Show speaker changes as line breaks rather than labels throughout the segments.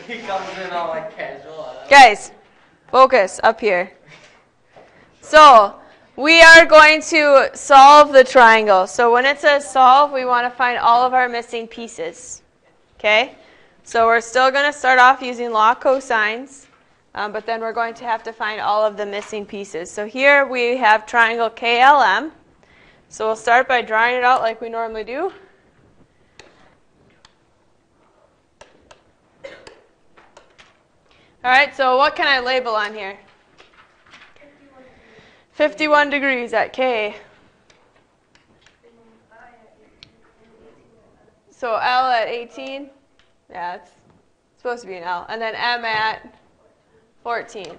He comes in all like casual.
Guys, focus up here. So, we are going to solve the triangle. So when it says solve, we want to find all of our missing pieces. Okay? So we're still going to start off using law of cosines, but then we're going to have to find all of the missing pieces. So here we have triangle KLM. So we'll start by drawing it out like we normally do. All right, so what can I label on here? 51 degrees at K. So L at 18. Yeah, it's supposed to be an L. And then M at 14.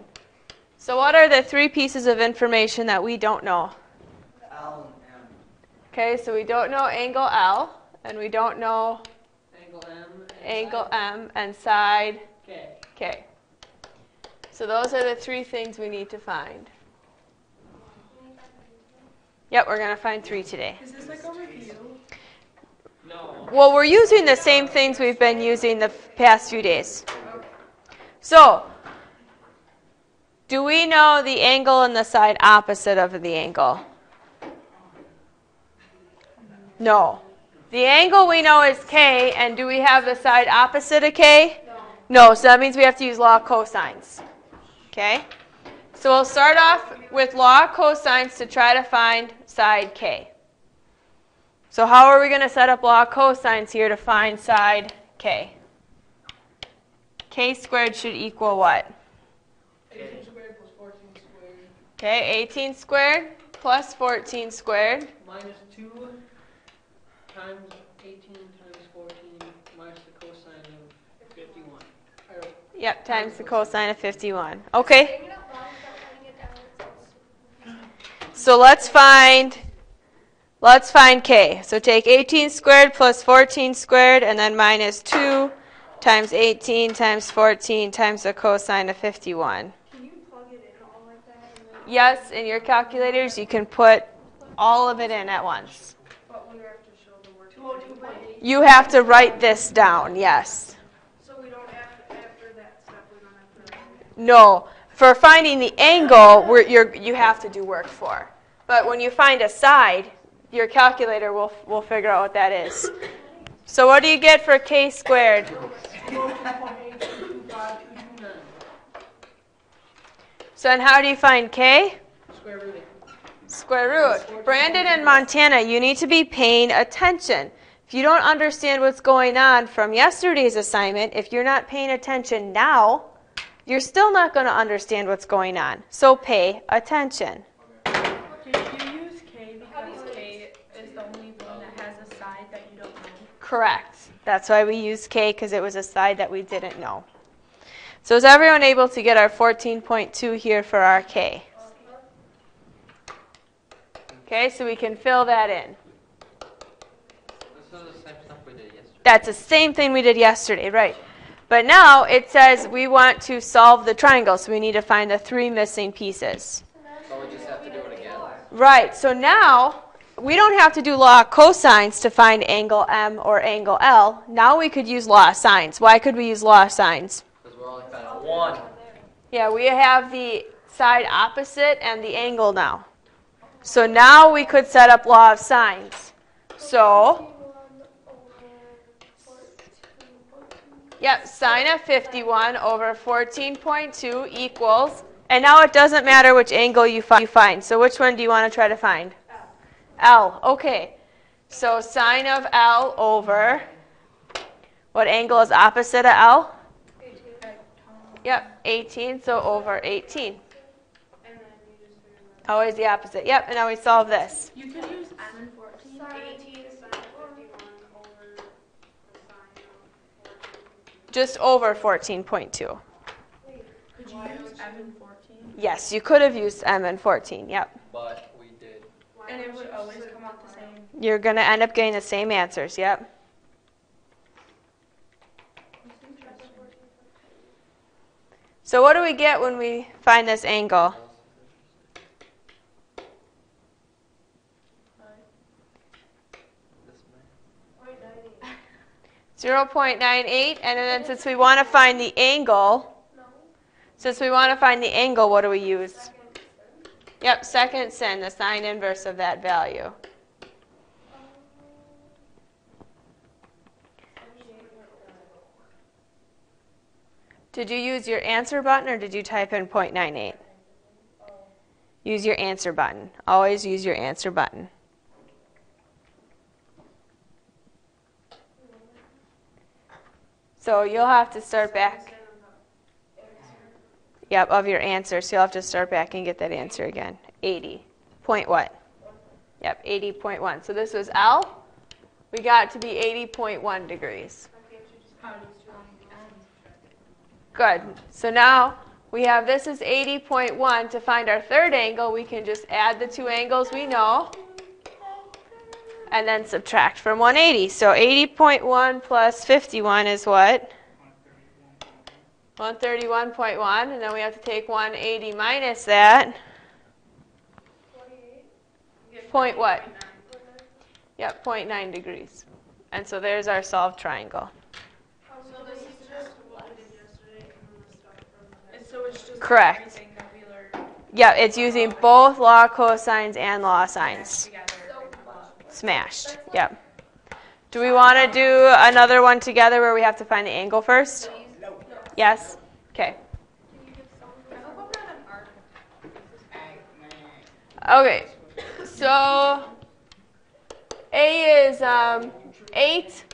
So what are the three pieces of information that we don't know?
L and M.
Okay, so we don't know angle L, and we don't know
Angle
M and side
K.
K. So those are the three things we need to find. Yep, we're going to find 3 today.
Is this like a review?
No.
Well, we're using the same things we've been using the past few days. So, do we know the angle and the side opposite of the angle? No. The angle we know is K, and do we have the side opposite of K? No, so that means we have to use law of cosines. Okay? So we'll start off with law of cosines to try to find side K. So how are we going to set up law of cosines here to find side K? K squared should equal what?
18 squared plus 14 squared.
Okay, 18 squared plus 14 squared.
Minus 2 times 18 times 14 minus the cosine of 51.
Yep, times the cosine of 51. Okay. So let's find K. So take 18 squared plus 14 squared and then minus 2 times 18 times 14 times the cosine of 51.
Can you plug it in all like that?
Yes, in your calculators you can put all of it in at once.
But we have to show the word 202.8.
You have to write this down, yes.
So we don't have to, after that step, we don't have to.
No, for finding the angle, you have to do work for. But when you find a side, your calculator will figure out what that is. So what do you get for K squared?
202.82529.
So then how do you find K?
Square root it.
Square root. Brandon and Montana, you need to be paying attention. If you don't understand what's going on from yesterday's assignment, if you're not paying attention now, you're still not going to understand what's going on. So pay attention.
Did you use K because K is the only one that has a side that you don't know?
Correct. That's why we used K, because it was a side that we didn't know. So is everyone able to get our 14.2 here for our K? Okay, so we can fill that in.
This is the same stuff we did yesterday.
That's the same thing we did yesterday, right? But now it says we want to solve the triangle, so we need to find the 3 missing pieces.
So we just have to do it again.
Right, so now we don't have to do law of cosines to find angle M or angle L. Now we could use law of sines. Why could we use law of sines?
Because we're only finding one.
Yeah, we have the side opposite and the angle now. So now we could set up law of sines. So, yep, sine of 51 over 14.2 equals, and now it doesn't matter which angle you find. So which one do you want to try to find? L. Okay. So sine of L over, what angle is opposite of L?
18.
Yep, 18, so over 18.
And then you just figure that.
Always the opposite. Yep, and now we solve this.
You could use M and 14.
18 sine of 51 over the sine of 14.
Just over 14.2.
Could you use M and 14?
Yes, you could have used M and 14. Yep.
But we did.
And it would always come out the same.
You're going to end up getting the same answers. Yep. So what do we get when we find this angle? 0.98, and then since we want to find the angle, what do we use? Yep, second sin, the sine inverse of that value. Did you use your answer button or did you type in 0.98? Use your answer button. Always use your answer button. So you'll have to start back. Yep, of your answer. So you'll have to start back and get that answer again. 80. Point what? Yep, 80.1. So this was L. We got it to be 80.1 degrees. Good. So now we have this is 80.1. To find our third angle, we can just add the two angles we know and then subtract from 180. So 80.1 plus 51 is what? 131.1. And then we have to take 180 minus that. Point what? Yep, 0.9 degrees. And so there's our solved triangle.
So this is just what we did yesterday and the stuff from and so it's just
Correct.
everything that we learned
Yeah, it's using both law of cosines and law of sines.
together.
Smashed. Yep. Do we want to do another one together where we have to find the angle first? Yes? Okay. Okay. So A is 8,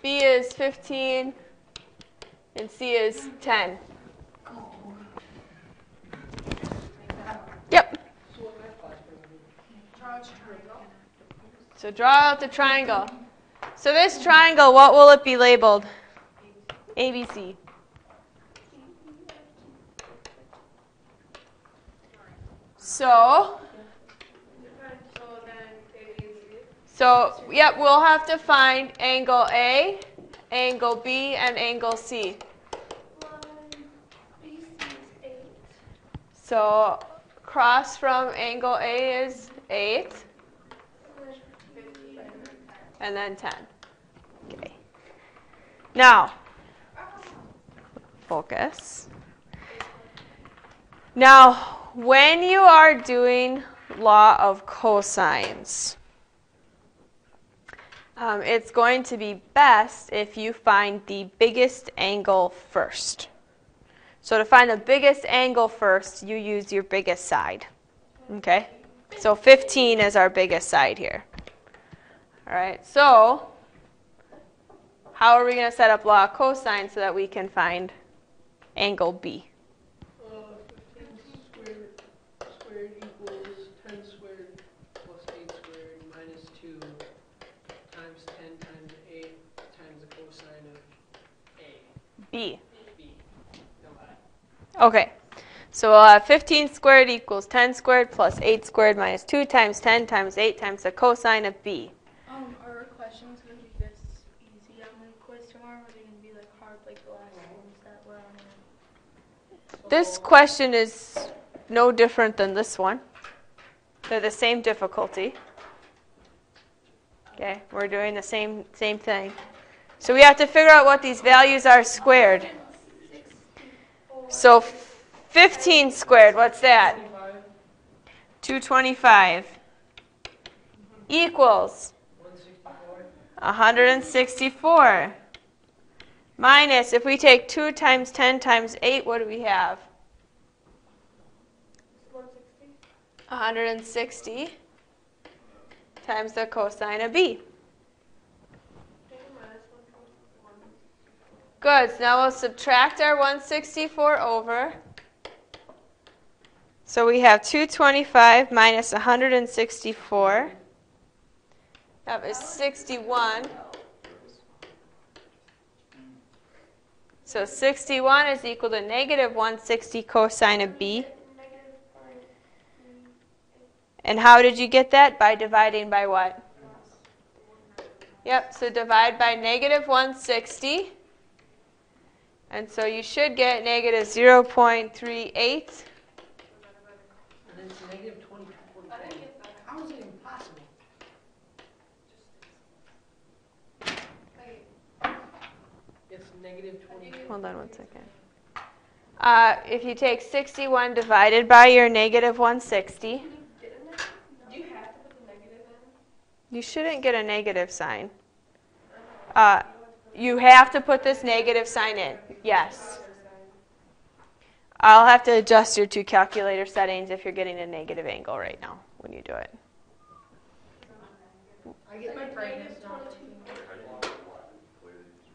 B is 15, and C is 10. Yep. So draw out the triangle. So this triangle, what will it be labeled? ABC. So, yep, we'll have to find angle A, angle B, and angle C. So cross from angle A is 8, and then 10. Okay. Now, focus. Now, when you are doing law of cosines, it's going to be best if you find the biggest angle first. So to find the biggest angle first, you use your biggest side. Okay? So 15 is our biggest side here. All right, so how are we going to set up law of cosine so that we can find angle B?
15 squared equals 10 squared plus 8 squared minus 2 times 10 times 8 times the cosine of A.
B.
B. No, I.
Okay, so we'll have 15 squared equals 10 squared plus 8 squared minus 2 times 10 times 8 times the cosine of B.
Are our questions going to be this easy on the quiz tomorrow, or are they going to be like hard like the last ones that were on here?
This question is no different than this one. They're the same difficulty. Okay, we're doing the same thing. So we have to figure out what these values are squared. So 15 squared, what's that? 225 equals 164 minus, if we take 2 times 10 times 8, what do we have? 160 times the cosine of B. Good, so now we'll subtract our 164 over. So we have 225 minus 164. That is 61. So 61 is equal to negative 160 cosine of B. And how did you get that? By dividing by what? Yep, so divide by negative 160. And so you should get negative 0.38.
And then it's negative 22.4. How is it impossible?
Hold on one second. If you take 61 divided by your negative 160,
Do you have to put the negative in?
you shouldn't get a negative sign. You have to put this negative sign in. Yes. I'll have to adjust your two calculator settings if you're getting a negative angle right now when you do it.
I get my brightness down.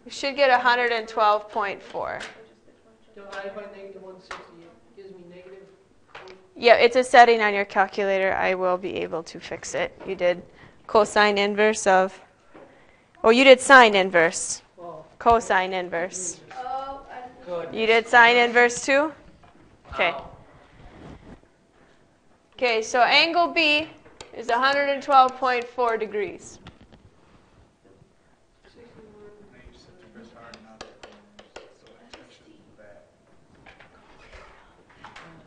You should get 112.4.
Divided by negative 160, it gives me negative.
Yeah, it's a setting on your calculator. I will be able to fix it. You did cosine inverse of, oh, you did sine inverse.
Well,
Cosine inverse.
Oh,
Good.
You did sine inverse too? Okay. Okay, so angle B is 112.4 degrees.
61.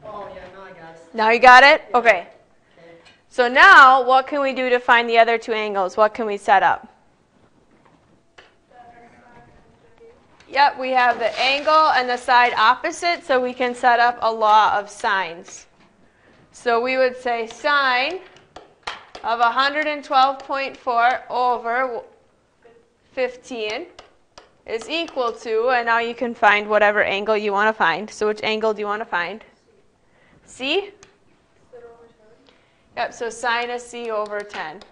Oh, yeah, now I got it.
Now you got it? Okay. So now what can we do to find the other two angles? What can we set up? Yep, we have the angle and the side opposite, so we can set up a law of sines. So we would say sine of 112.4 over 15 is equal to, and now you can find whatever angle you want to find. So which angle do you want to find? C? Yep, so sine of C over 10.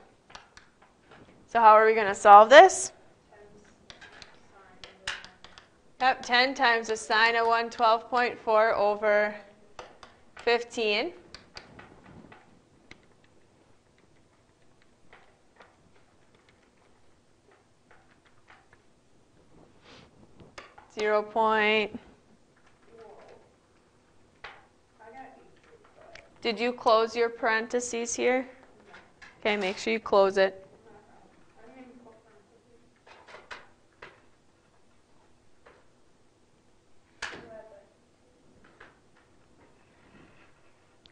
So how are we going to solve this? Yep, 10 times the sine of 112.4 over 15. Did you close your parentheses here? Okay, make sure you close it.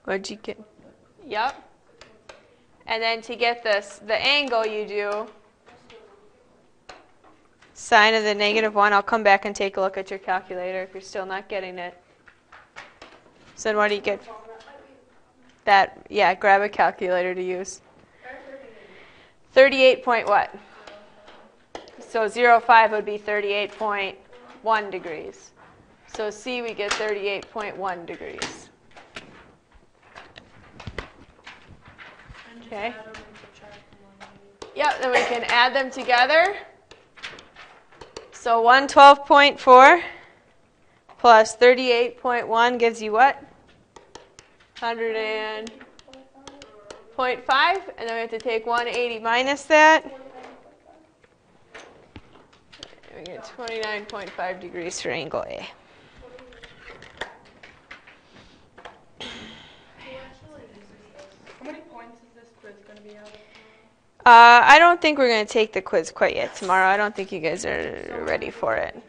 What'd you get? Yep. And then to get this, the angle you do sine of the negative 1. I'll come back and take a look at your calculator if you're still not getting it. So then what do you get? That, yeah, grab a calculator to use. 38 point what? So 0.5 would be 38.1 degrees. So C, we get 38.1 degrees. Okay. Yep, then we can add them together. So 112.4 plus 38.1 gives you what? 100.5, and then we have to take 180 minus that. We get 29.5 degrees for angle A.
How many points is this quiz going to be out of?
I don't think we're going to take the quiz quite yet tomorrow. I don't think you guys are ready for it.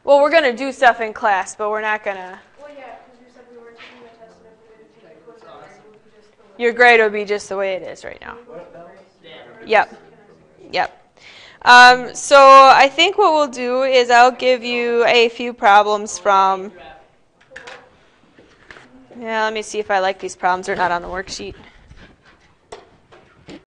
Well, we're going to do stuff in class, but we're not going to.
Well, yeah, because you said we were taking the test and if we didn't take the quiz, then it would be just the way.
Your grade will be just the way it is right now. Yep. Yep. So I think what we'll do is I'll give you a few problems from. Yeah, let me see if I like these problems or not on the worksheet.